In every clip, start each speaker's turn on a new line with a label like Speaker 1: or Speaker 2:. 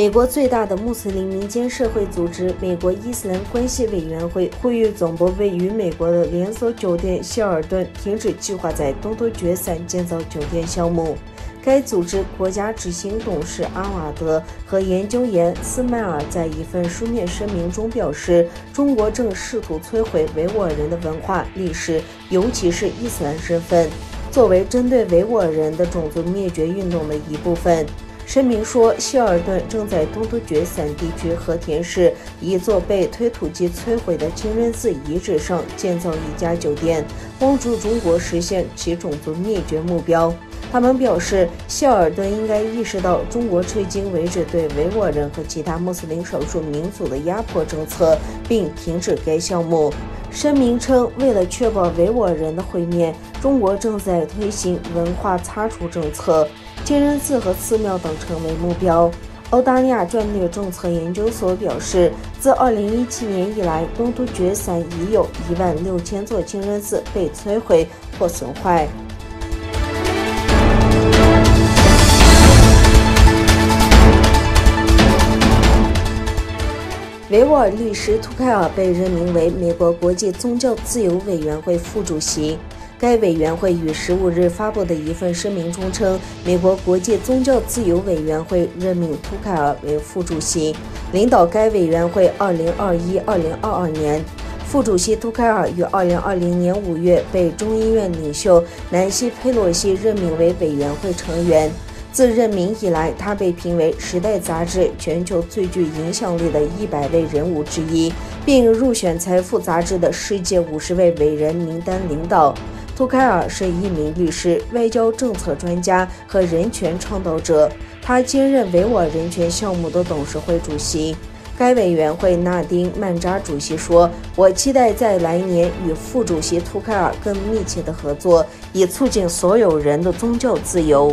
Speaker 1: 美国最大的穆斯林民间社会组织美国伊斯兰关系委员会呼吁总部位于美国的连锁酒店希尔顿停止计划在东突厥散建造酒店项目。该组织国家执行董事阿瓦德和研究员斯迈尔在一份书面声明中表示，中国正试图摧毁维吾尔人的文化、历史，尤其是伊斯兰身份，作为针对维吾尔人的种族灭绝运动的一部分。声明说，希尔顿正在东突厥散地区和田市一座被推土机摧毁的清真寺遗址上建造一家酒店，帮助中国实现其种族灭绝目标。他们表示，希尔顿应该意识到中国迄今为止对维吾尔人和其他穆斯林少数民族的压迫政策，并停止该项目。声明称，为了确保维吾尔人的毁灭，中国正在推行文化擦除政策，清真寺和寺庙等成为目标。澳大利亚战略政策研究所表示，自2017年以来，东突厥散已有16000座清真寺被摧毁或损坏。维吾尔律师图凯尔被任命为美国国际宗教自由委员会副主席。该委员会于15日发布的一份声明中称，美国国际宗教自由委员会任命图凯尔为副主席，领导该委员会2021-2022年。副主席图凯尔于2020年5月被众议院领袖南希·佩洛西任命为委员会成员。自任命以来，他被评为《时代》杂志全球最具影响力的100位人物之一，并入选《财富》杂志的世界50位伟人名单领导。图凯尔是一名律师、外交政策专家和人权倡导者，他兼任维吾尔人权项目的董事会主席。该委员会纳丁·曼扎主席说：“我期待在来年与副主席图凯尔更密切的合作，以促进所有人的宗教自由。”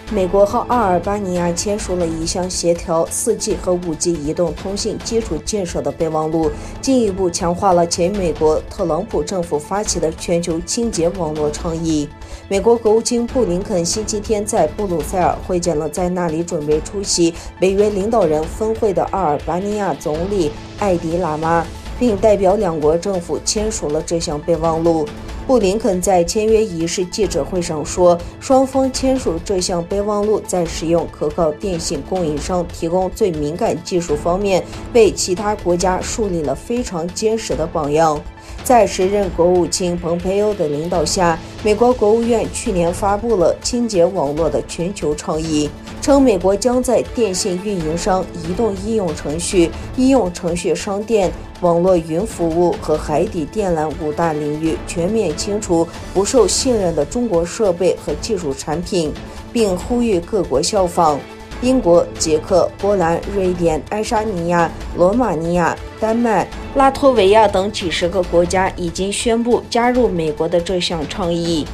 Speaker 1: 美国和阿尔巴尼亚签署了一项协调 4G 和 5G 移动通信基础建设的备忘录，进一步强化了前美国特朗普政府发起的全球清洁网络倡议。美国国务卿布林肯星期天在布鲁塞尔会见了在那里准备出席北约领导人峰会的阿尔巴尼亚总理艾迪喇嘛，并代表两国政府签署了这项备忘录。布林肯在签约仪式记者会上说，双方签署这项备忘录在使用可靠电信供应商提供最敏感技术方面，为其他国家树立了非常坚实的榜样。在时任国务卿蓬佩奥的领导下，美国国务院去年发布了清洁网络的全球倡议，称美国将在电信运营商、移动应用程序、应用程序商店、网络云服务和海底电缆5大领域全面清除不受信任的中国设备和技术产品，并呼吁各国效仿。英国、捷克、波兰、瑞典、爱沙尼亚、罗马尼亚、丹麦、拉脱维亚等几十个国家已经宣布加入美国的这项倡议。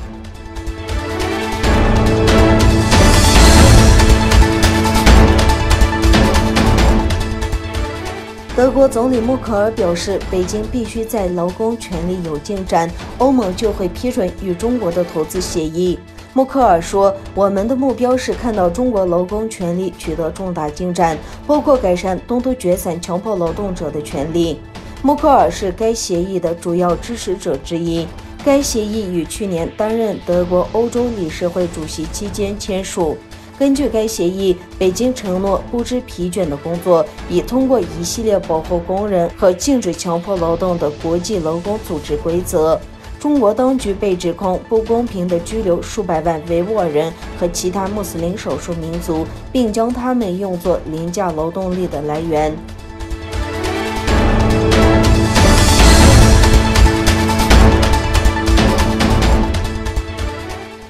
Speaker 1: 德国总理默克尔表示，北京必须在劳工权利有进展，欧盟就会批准与中国的投资协议。默克尔说，我们的目标是看到中国劳工权利取得重大进展，包括改善东突厥散强迫劳动者的权利。默克尔是该协议的主要支持者之一。该协议于去年担任德国欧洲理事会主席期间签署。根据该协议，北京承诺不知疲倦的工作，以通过一系列保护工人和禁止强迫劳动的国际劳工组织规则。中国当局被指控不公平地拘留数百万维吾尔人和其他穆斯林少数民族，并将他们用作廉价劳动力的来源。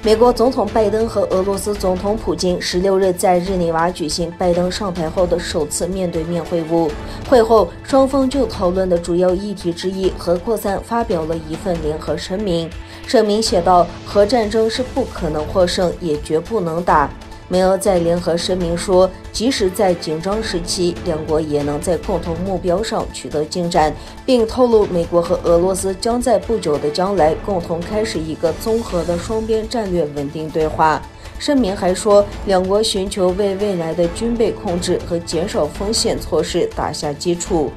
Speaker 1: 美国总统拜登和俄罗斯总统普京16日在日内瓦举行拜登上台后的首次面对面会晤。会后，双方就讨论的主要议题之一核扩散发表了一份联合声明。声明写道：“核战争是不可能获胜，也绝不能打。”梅俄在联合声明说，即使在紧张时期，两国也能在共同目标上取得进展，并透露美国和俄罗斯将在不久的将来共同开始一个综合的双边战略稳定对话。声明还说，两国寻求为未来的军备控制和减少风险措施打下基础。